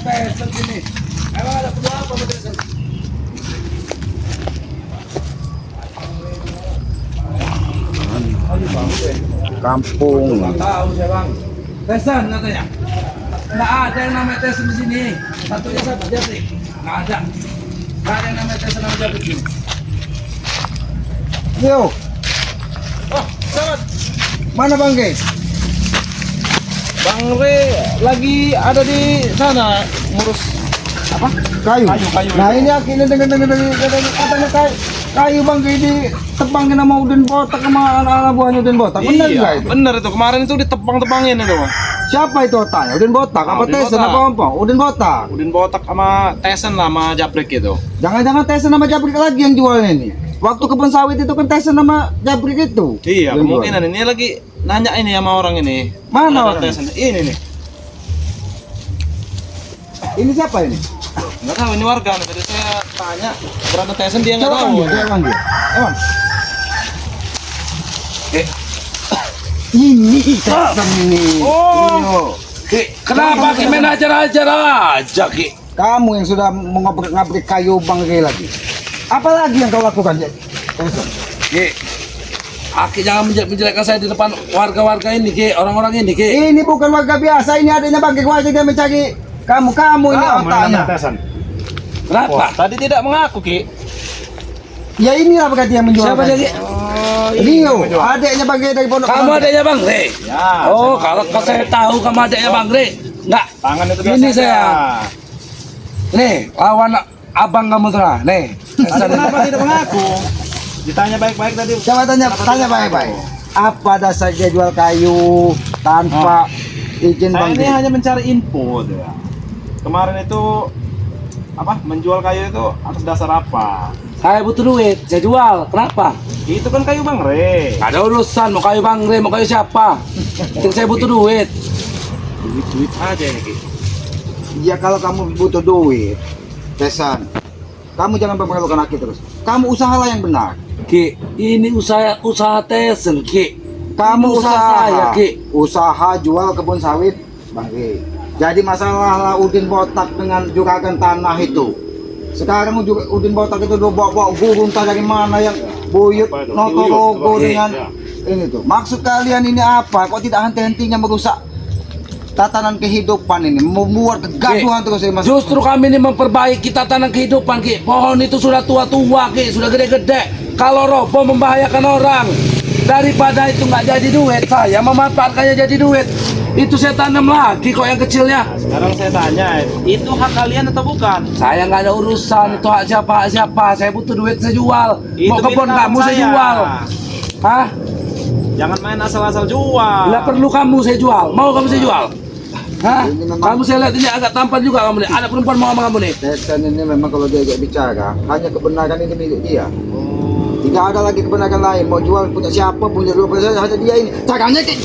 Tyson gini. Emang ada perlu apa sama Tyson? Kampung. Nggak tahu saya bang. Tyson katanya. Nggak ada yang namanya Tyson di sini. Satunya siapa? Jeffrey. Nggak ada. Nggak ada yang namanya Tyson sama Jeffrey di sini. Yo, Oh, selamat. mana Bang Ge? Bang Re lagi ada di sana ngurus apa? Kayu. Kayu. Nah ini akhirnya dengan katanya kayu Bang Ge di tebangin sama Udin Botak sama anak-anak buahnya Udin Botak. Benar nggak itu? Bener itu. Kemarin itu ditebang-tebangin itu. Siapa itu otaknya? Udin Botak apa Udin Tyson Botak. apa Ompong? Udin Botak. Udin Botak sama Tyson lah sama Japrik itu. Jangan-jangan Tyson sama Jabrik lagi yang jualnya ini. Waktu kebun sawit itu kan Tyson sama Jabrik itu. Iya, yang kemungkinan ini lagi nanya ini sama orang ini. Mana Ada orang? Tyson. Ini nih. jual. Ini siapa ini? Enggak tahu ini warga. Tadi saya tanya berada Tyson dia enggak Coba tahu. panggil, coba panggil. Emang. Eh. Ini Tyson ini. Oh. Iya. Kenapa Ki main ajar-ajar aja Ki? Kamu yang sudah mengabrik kayu Bang Ge lagi. Apa lagi yang kau lakukan, Tyson? Ki, Aki jangan menjelekkan saya di depan warga-warga ini Ki, orang-orang ini Ki. Ini bukan warga biasa, ini adanya Bang Ge wajib dia mencari kamu ini otaknya. Kenapa? Tadi tidak mengaku, Ki. Ya inilah berarti yang menjual. Siapa dia Ki? Oh, Rio, adiknya Bang Ge dari pondok. Kamu pesantren. adanya Bang Re? Ya. Oh, kalau saya tahu kamu adanya Bang Re. Enggak. Tangan itu Ini biasa saya. aja. Nih, lawan abang kamu tuh lah. Nih. Tadi kenapa tidak mengaku? Ditanya baik-baik tadi. Coba tanya baik-baik. Apa dasar dia jual kayu tanpa izin Saya Bang ini Ge? hanya mencari info tuh ya. Kemarin itu apa? Menjual kayu itu atas dasar apa? Saya butuh duit, saya jual. Kenapa? Itu kan kayu Bang Re. Gak ada urusan, mau kayu Bang Re, mau kayu siapa. Penting saya butuh duit. Duit aja ini, Ki. Ya kalau kamu butuh duit, Tyson, kamu jangan mempermalukan Aki terus. Kamu usahalah yang benar. Ki, ini usaha Tyson Ki. Kamu Ini saya usaha, Ki. usaha jual kebun sawit, Bang Ge. Jadi masalah Udin Botak dengan juragan tanah itu. Sekarang Udin Botak itu udah bawa gurun entah dari mana yang buyut Apa itu? noto Buyut, logo apa? dengan Iya. ini tuh. Maksud kalian ini apa? Kok tidak henti-hentinya merusak tatanan kehidupan ini, membuat kegaduhan terus ini, Mas. Justru kami ini memperbaiki tatanan kehidupan Ki. Pohon itu sudah tua-tua Ki, sudah gede-gede. Kalau roboh membahayakan orang. Daripada itu nggak jadi duit, saya memanfaatkannya jadi duit. Itu saya tanam lagi kok yang kecilnya. Sekarang saya tanya, itu hak kalian atau bukan? Saya nggak ada urusan itu hak siapa. Saya butuh duit, saya jual. Itu Mau kebun milik kamu saya saya. jual. Hah? Jangan main asal-asal jual. Nggak perlu kamu saya jual. Mau kamu saya jual? Hah? Ini memang- Kamu saya lihat ini agak tampan juga kamu nih. Ada perempuan mau sama kamu nih. Tyson ini memang kalau diajak bicara, hanya kebenaran ini milik dia. Tidak ada lagi kebenaran lain. Mau jual punya siapa, punya dua hanya dia ini. Caranya kayak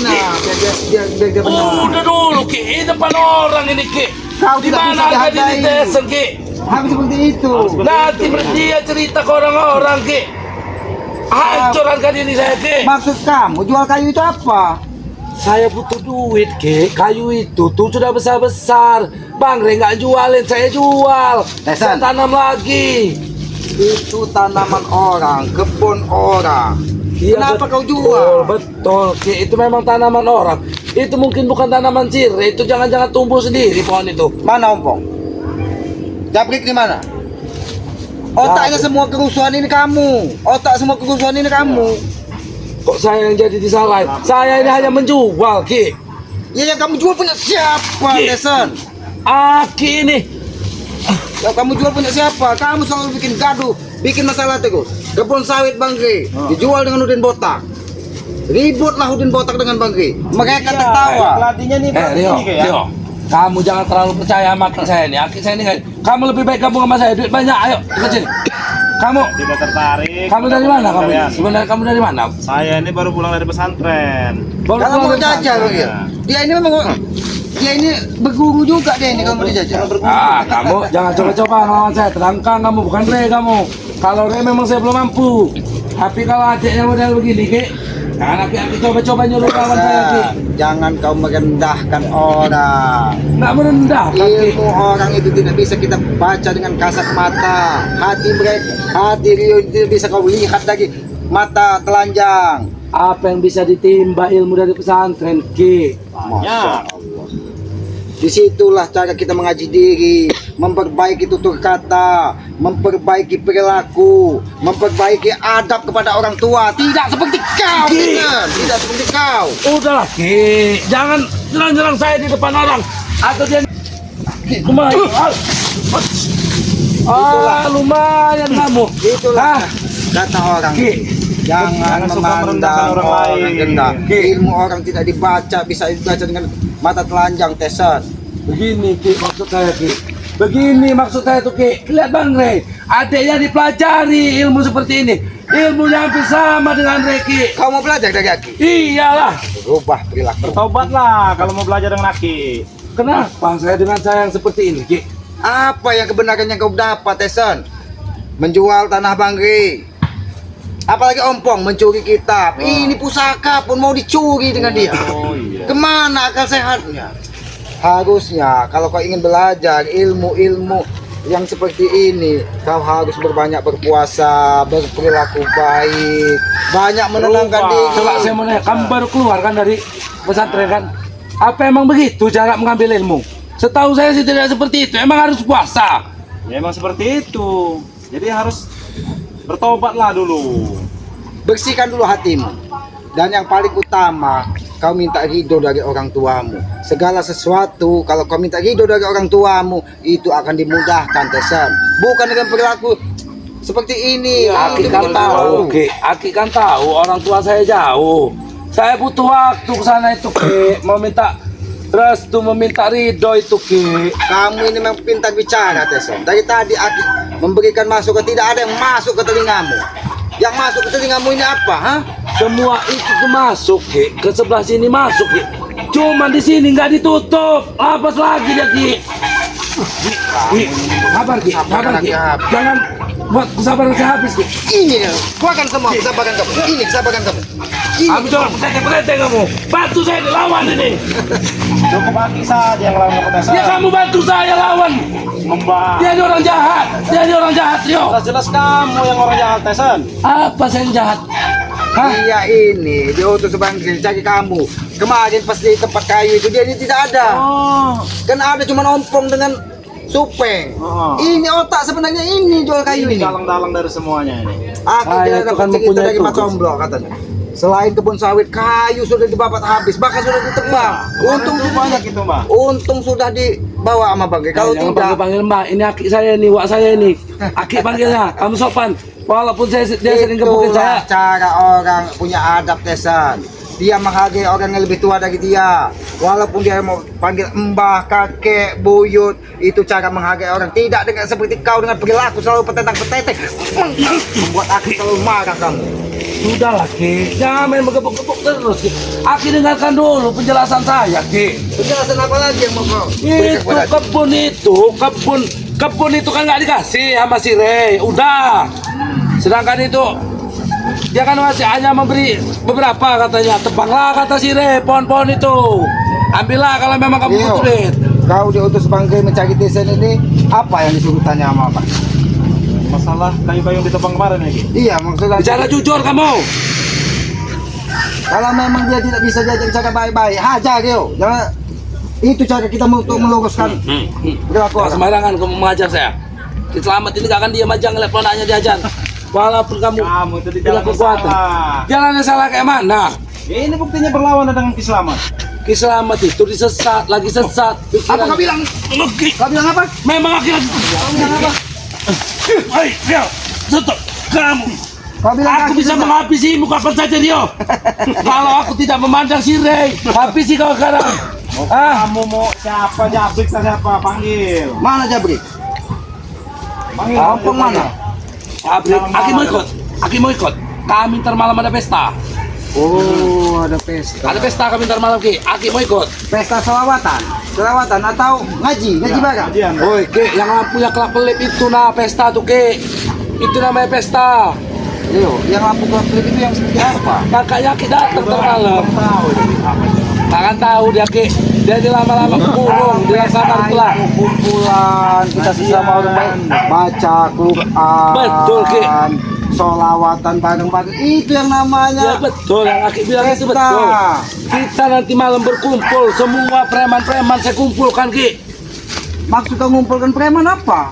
nah, biar benar. Udah dulu Ki, ini depan orang ini Ki. Kau Di tidak mana bisa harga diri dihargai. Tyson Ki? Harus seperti itu. Nanti dia cerita ke orang-orang Ki. Hancur harga diri saya Ki. Maksud kamu jual kayu itu apa? Saya butuh duit Ki. Kayu itu tuh sudah besar-besar. Bang Re nggak jualin, saya jual. Saya Tyson. tanam lagi. Itu tanaman orang, kebun orang. Kenapa kau jual? Betul, Ki. Itu memang tanaman orang. Itu mungkin bukan tanaman sirih. Itu jangan-jangan tumbuh sendiri pohon itu. Mana Ompong? Jabrik di mana? Otaknya semua kerusuhan ini kamu. Otak semua kerusuhan ini kamu. Kok saya yang jadi disalahin? Saya ini hanya menjual, Ki. Ya yang kamu jual punya siapa, Ki. Tyson? Aki ini. Yang kamu jual punya siapa? Kamu selalu bikin gaduh, bikin masalah terus. Kebun sawit Bang Ge dijual dengan Udin Botak. Ributlah Udin Botak dengan Bang Ge. Mereka tertawa. Pelatihnya nih, Rio, Rio. Kamu jangan terlalu percaya sama aki saya ini. Aki saya ini nggak- kamu lebih baik gabung sama saya. Duit banyak, ayo ikut sini. Kamu, Tidak tertarik. kamu dari mana kamu? Kalian. Sebenarnya kamu dari mana? Saya ini baru pulang dari pesantren. Baru Kalau pulang mau dari jajal sana. Bang Ge. Dia ini memang dia ini berguru juga dia ini kalau mau dijajal. Ah, kamu jangan coba-coba ngelawan saya. Terangkan kamu, bukan Re kamu. Kalau Re memang saya belum mampu. Tapi kalau adiknya model begini, Ki, Jangan Aki coba-coba nyuruh kawan saya Ki. Jangan kau merendahkan orang. Nggak merendah Ki. Ilmu orang itu tidak bisa kita baca dengan kasat mata. Hati Rio itu tidak bisa kau lihat lagi mata telanjang. Apa yang bisa ditimba ilmu dari pesantren Ki? Masya Allah. Disitulah cara kita mengaji diri, memperbaiki tutur kata, memperbaiki perilaku, memperbaiki adab kepada orang tua. Tidak seperti kau, tidak seperti kau. Udahlah Ki, jangan nyerang saya di depan orang. Atau dia Ki, lumayan. Lumayan kamu. Itulah kata orang. Ki, Jangan Jangan suka merendahkan memandang orang orang lain. rendah. Ki. Ilmu orang tidak bisa dibaca dengan mata telanjang, Tesan. begini Ki, maksud saya Ki. Begini maksud saya tuh Ki. Lihat Bang Rey, adiknya dipelajari ilmu seperti ini. Ilmunya hampir sama dengan Reki. Kau mau belajar dari Aki? Iyalah. Rubah perilaku. Bertobatlah kalau mau belajar dengan Aki. Kenapa saya dengan saya yang seperti ini Ki? Apa yang kebenaran yang kau dapat, Tesan? Menjual tanah Bangri. Apalagi ompong mencuri kitab. Ini pusaka pun mau dicuri dengan dia. Oh iya. Kemana akal sehatnya? Harusnya kalau kau ingin belajar ilmu-ilmu yang seperti ini, kau harus berbanyak berpuasa, berperilaku baik, banyak menenangkan Berubah. diri. Coba saya mau nanya, kamu baru keluar kan dari pesantren kan? Apa emang begitu cara mengambil ilmu? Setahu saya sih tidak seperti itu. Emang harus puasa. Ya emang seperti itu. Jadi harus bertobatlah dulu. Bersihkan dulu hatimu. Dan yang paling utama, kau minta ridho dari orang tuamu. Segala sesuatu, kalau kau minta ridho dari orang tuamu, itu akan dimudahkan, Tesan. Bukan dengan perilaku seperti ini. Aki Itu kan bikin tahu, Ki. Aki kan tahu orang tua saya jauh. Saya butuh waktu ke sana itu, Ki. Mau minta restu, meminta ridho itu, Ki. Kamu ini memang pintar bicara, Tesan. Dari tadi Aki memberikan masukan, tidak ada yang masuk ke telingamu. Yang masuk ke telingamu ini apa, ha? Semua itu masuk, Ki. Ke sebelah sini masuk, Ki. Cuma di sini nggak ditutup. Lapas lagi dia, Ki. Ki, sabar, Ki. Sabar, Ki. Jangan buat kesabaran saya habis, Ki. Ini dia. Keluarkan semua kesabaran kamu. Ini kesabaran kamu. Ini. Kamu jangan percaya kamu. Bantu saya dilawan ini. Cukup Aki saja yang lawan kepedesan. Ya kamu bantu saya lawan. Mbak. Dia ini orang jahat. Dia ini orang jahat, Rio. Jelas kamu yang orang jahat, Tesan. Apa saya yang jahat? Hah? Dia ini diutus Bangri cari kamu. Kemarin pas di tempat kayu itu dia ini tidak ada. Oh. Kan ada cuma ompong dengan supeng. Oh. Ini otak sebenarnya ini jual kayu Ini ini. dalang-dalang dari semuanya ini. Aku Ah, tidak itu dapat kan cerita mempunyai dari Mas tugas. Omblo katanya. Selain kebun sawit, kayu sudah dibabat habis, bahkan sudah ditebang. Untung tuh banyak itu, Mbak. Untung sudah dibawa sama Bangri. Kalau Jangan tidak, panggil Mbak. Ini aki saya nih, wak saya ini. Aki panggilnya. Kamu sopan. Walaupun dia sering gebukin itulah saya. cara orang punya adab, Tesan. Dia menghargai orang yang lebih tua dari dia. Walaupun dia mau panggil mbah, kakek, buyut, itu cara menghargai orang. Tidak dengan seperti kau dengan perilaku selalu petentang-petenteng. Membuat aku selalu marah kamu. Sudahlah, Ki. Jangan main bergebuk-gebuk terus, Ki. Aki dengarkan dulu penjelasan saya, Ki. Penjelasan apa lagi yang mau kau berikan Itu kepada kebun itu kan nggak dikasih sama si Rey. Udah. Sedangkan itu dia kan masih hanya memberi beberapa katanya. Tebanglah kata si Rey pohon-pohon itu. Ambillah kalau memang kamu Iyo, butuh duit. kau diutus Bangri mencari Tesan ini, apa yang disuruh tanya sama apa? Masalah kayu-kayu yang ditebang kemarin ya, Ki. Iya, maksudnya Bicara jujur kamu. kalau memang dia tidak bisa diajak cara baik-baik, hajar yo. Jangan itu cara kita untuk meluruskan perilaku Jangan orang. sembarangan kamu mengajar saya. Ki Selamat ini gak akan diam aja ngeliat ponaknya diajar. Walaupun kamu Kamu itu di punya jalan kekuatan. salah. Jalannya salah kayak mana? Ini buktinya berlawanan dengan Ki Selamat. Ki Selamat itu disesat, lagi sesat. Apa kau bilang? Ki, Kau bilang apa? memang akhirnya. Kau bilang apa? Hei, Rio, stop. Kamu. Kau bilang Aku kaki bisa juga. menghabisimu kapan saja, Rio. Kalau aku tidak memandang si Rey, habisi kau sekarang. Ah, Kamu mau siapa Jabrik siapa panggil? Mana Jabri? Panggil. Kampung mana? Aki mau ikut. Aki mau ikut. Kami ntar malam ada pesta. Oh, ada pesta. Ada pesta kami ntar malam, Ki. Aki mau ikut. Pesta selawatan. Selawatan atau ngaji bareng. Kajian. Woi, Ki, yang punya kelap kelip itu nah pesta tuh, Ki. Itu namanya pesta. Leo, yang lampu klip itu yang seperti apa? Kakaknya Ki datang termalam. Tahu jadi apa itu. Takkan tahu dia Ki. Dia di lama-lama kurung, dia sadar telah. Kumpulan kita sesama orang baik baca Quran. Betul, Ki. Solawatan bareng-bareng itu yang Ya namanya betul, yang Aki bilang itu pesta. betul. Kita nanti malam berkumpul, semua preman-preman saya kumpulkan Ki. Maksudnya mengumpulkan preman apa?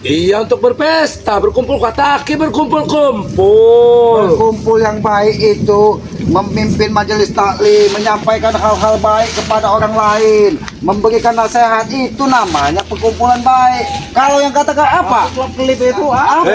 Iya untuk berpesta, berkumpul kata Aki berkumpul-kumpul. Berkumpul yang baik itu memimpin majelis taklim, menyampaikan hal-hal baik kepada orang lain, memberikan nasihat, itu namanya perkumpulan baik. Kalau yang katakan apa? Klip itu apa?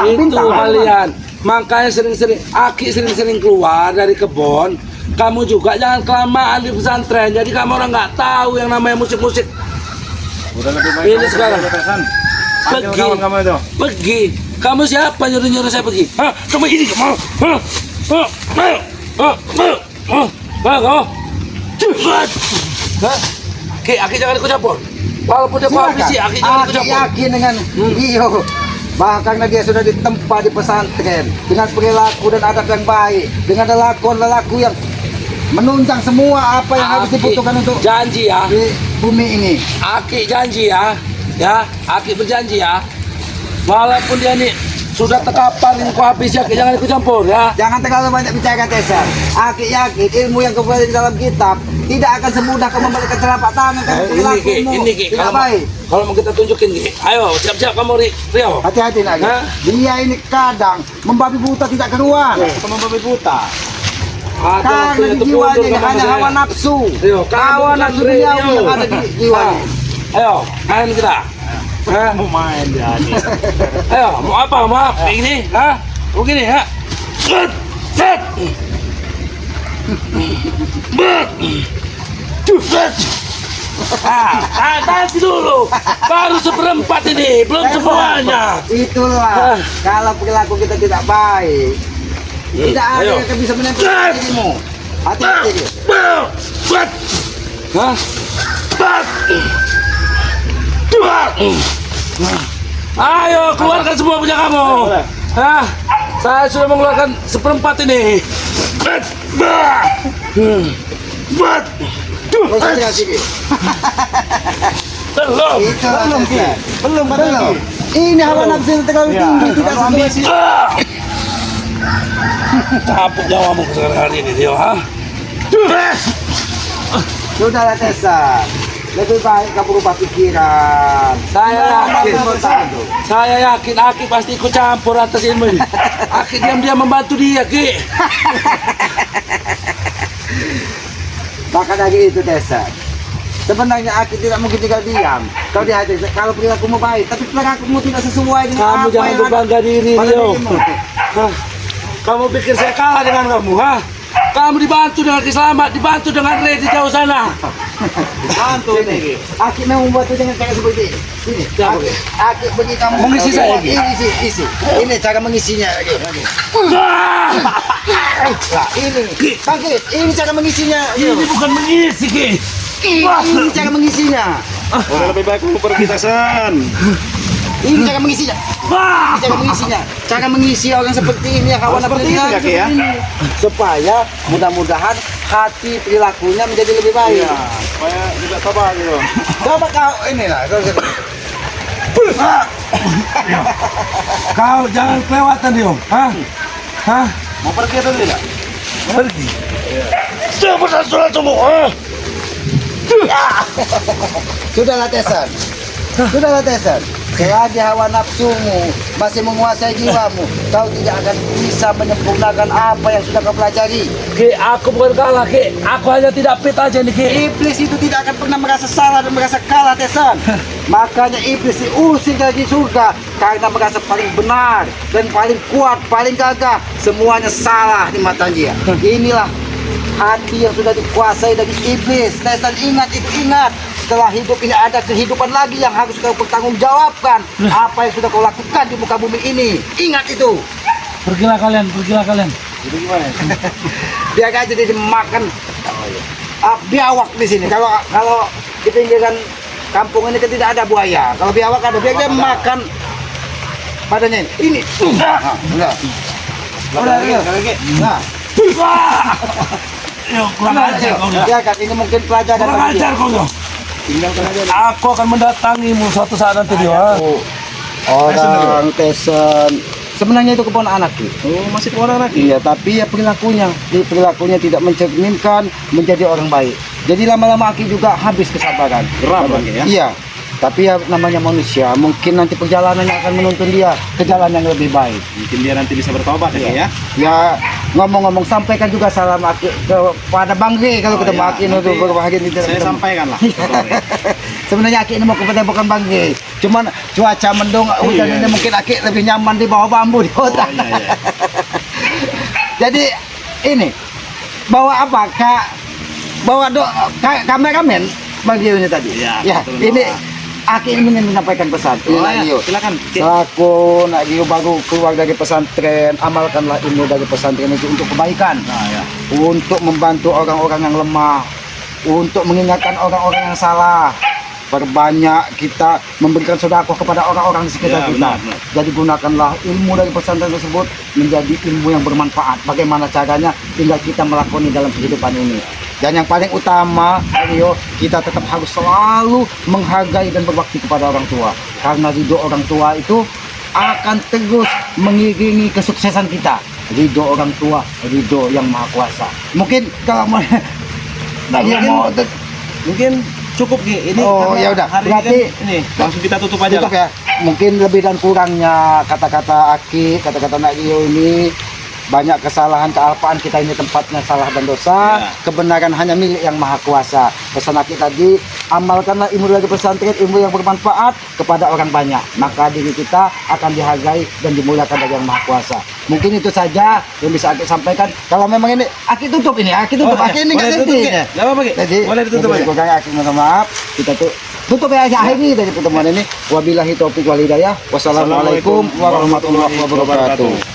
Itu kalian. Makanya sering-sering Aki sering-sering keluar dari kebun. Kamu juga jangan kelamaan di pesantren. Jadi kamu orang nggak tahu yang namanya musik-musik. Udah lebih baik Ini kamu sekarang. pergi, Tesan. Panggil Pergi. kawan kamu itu. Pergi. Kamu siapa nyuruh-nyuruh saya pergi? Hah? Kamu ini kamu? Hah? Hah? Hah? Hah? Hah? Hah? Hah? Cepat. Hah? Ki, Aki jangan ikut campur. Walaupun dia koalisi, Aki jangan ikut campur. yakin dengan Rio. Bahkan dia sudah ditempa di pesantren dengan perilaku dan adab yang baik, dengan lelaku yang menunjang semua apa yang harus Aki dibutuhkan untuk janji ya. di bumi ini. Aki janji ya. Ya, Aki berjanji ya. Walaupun dia nih sudah terkapar ini ku habis ya, Aki jangan ikut campur ya. Jangan terlalu banyak bicara, Tesan. Aki yakin ilmu yang kau pelajari di dalam kitab tidak akan semudah kau membalikkan telapak tangan karena perilakumu Ini Ki, tidak baik. kalau mau kita tunjukin Ki. Ayo, siap-siap kamu Rio. Hati-hati lagi. Hah? Dia ini kadang membabi buta tidak keruan. Kita membabi buta. Ada Karena waktunya di untuk jiwanya mundur ini kamu hanya saya. hawa nafsu. Rio, kamu Hawa kan nafsu Rio. duniawi yang ada di jiwanya. Ayo, main kita. Hah? Mau main dia nih. Ayo, mau apa? Mau apa? Kayak gini? Hah? Begini, ha? Bet! Bet! Bet! Bet! Nanti dulu. Baru seperempat ini, belum semuanya. Itulah kalau perilaku kita tidak baik. Tidak ada Ayo. yang akan bisa menempel dirimu. Hati-hati. dia. Bet! Hah? Bet! Bet! Ayo, keluarkan semua punya kamu. Hah? Saya sudah mengeluarkan seperempat ini. Bet! Bet! Konsentrasi. dia. Belum. Itulah Belum, Ki. Tesan. Belum. Ini hawa nafsu yang terlalu Ya, tinggi, tidak terlalu sesuai. ambisi. Capek nyawamu sekarang hari ini, Tio. Hah? Sudahlah, Tesan. Lebih baik kamu rubah pikiran. Saya yakin Aki pasti ikut campur atas ilmu ini. Aki diam-diam membantu dia, Ki. Bahkan lagi itu, Tesan. Sebenarnya Aki tidak mungkin tinggal diam. Kalau kalau perilakumu baik, tapi perilakumu tidak sesuai dengan Kamu apa jangan yang berbangga diri, pada Rio. dirimu. Hah? Kamu pikir saya kalah dengan kamu, ha? Kamu dibantu dengan Kiselamat, dibantu dengan Ray di jauh sana. Bantu Sini. nih. Aki mau membantu dengan cara seperti ini. Sini. Siapa? Aki bagi kamu. Mengisi saya, Ki? Isi. Ini cara mengisinya. Ah! Nah, ini. Bangkit. Ini cara mengisinya. Ini bukan mengisi, Ki. Ini cara mengisinya. Udah lebih baik kamu pergi, Tesan. Ini cara mengisinya. Wah! Ini cara mengisinya. Cara mengisi orang seperti ini yang kawan seperti itu ya, Ki, ya? Supaya mudah-mudahan hati perilakunya menjadi lebih baik. Iya, supaya tidak sabar gitu. Coba kau inilah. Kau jangan kelewatan, Rio. Hah? Hah? Mau pergi atau tidak? Pergi. Cepat surat semua. Sudahlah, Tesan. Sudahlah, Tesan. Selagi hawa nafsumu masih menguasai jiwamu, kau tidak akan bisa menyempurnakan apa yang sudah kau pelajari. Ki, aku bukan kalah, Ki. Aku hanya tidak fit aja nih, Ki. Iblis itu tidak akan pernah merasa salah dan merasa kalah, Tesan. Makanya iblis diusir dari surga karena merasa paling benar dan paling kuat, paling gagah. Semuanya salah di mata dia. Inilah hati yang sudah dikuasai dari iblis. Tesan, ingat itu, ingat. Setelah hidup ini ada kehidupan lagi yang harus kau pertanggungjawabkan. Apa yang sudah kau lakukan di muka bumi ini. Ingat itu. Pergilah kalian, pergilah kalian. Jadi gimana? Biar aja dia dimakan biawak di sini. Kalau di pinggiran kampung ini kan tidak ada buaya. Kalau biawak ada, biar dia makan Padanya ini. Nah, udah. Udah, udah. Lagi. Nah. Yo, kurang ajar kau. Ya kan ini mungkin pelajaran Kurang bagi dia. ajar kau. Tinggalkan aja. Aku akan mendatangimu suatu saat nanti dia. Orang Tesen. Sebenarnya itu keponakan anak. Oh, masih keponakan lagi. Iya, tapi ya perilakunya tidak mencerminkan menjadi orang baik. Jadi lama-lama Aki juga habis kesabaran. Geram lagi ya. Iya. Tapi ya namanya manusia, mungkin nanti perjalanannya akan menuntun dia ke jalan yang lebih baik. Mungkin dia nanti bisa bertobat ya. Ya ngomong-ngomong sampaikan juga salam Aki kepada Bang G kalau ketemu Aki untuk berbahagia di Saya sampaikan lah. Sebenarnya Aki ini mau ke bukan Bang G. Cuman cuaca mendung hujan ini mungkin Aki lebih nyaman di bawah bambu di kota. Iya. Jadi ini bawa apa Kak? Bawa kameramen Bang Gio ini tadi. Iya, Ya, betul, ini Pak. Aki ingin menyampaikan pesan. Oh, Nak ya, Gio. silakan. Selaku Nak Gio baru keluar dari pesantren, amalkanlah ilmu dari pesantren itu untuk kebaikan, Nah, ya. untuk membantu orang-orang yang lemah, untuk mengingatkan orang-orang yang salah. Perbanyak kita memberikan sedekah kepada orang-orang di sekitar Ya, kita. benar. Jadi gunakanlah ilmu dari pesantren tersebut menjadi ilmu yang bermanfaat. Bagaimana caranya? Tinggal kita melakoni dalam kehidupan ini. Dan yang paling utama, Rio, kita tetap harus selalu menghargai dan berbakti kepada orang tua. Karena ridho orang tua itu akan terus mengiringi kesuksesan kita. Ridho orang tua, ridho yang maha kuasa. Mungkin kalau mau, Mungkin cukup Gi. Ini Oh, karena ya udah. hari Berarti ini kan, ini langsung kita tutup aja. tutup lah. ya. Mungkin lebih dan kurangnya kata-kata Aki, kata-kata Nak Gio ini banyak kesalahan, kealpaan kita ini tempatnya salah dan dosa. Ya. Kebenaran hanya milik yang maha kuasa. Pesan Aki tadi, amalkanlah ilmu dari pesantren, ilmu yang bermanfaat kepada orang banyak. Maka diri kita akan dihargai dan dimuliakan dari yang maha kuasa. Mungkin itu saja yang bisa Aki sampaikan. Kalau memang ini Aki tutup ini, Aki tutup. Oh, Aki ini boleh nggak tutup, ngerti. Ki? Nggak apa-apa, Ki? Jadi Boleh ditutup aja. kurang Aki minta maaf. Kita tutup ya akhiri dari pertemuan ini. Wabillahi taufiq wal hidayah. Wassalamualaikum warahmatullahi wabarakatuh.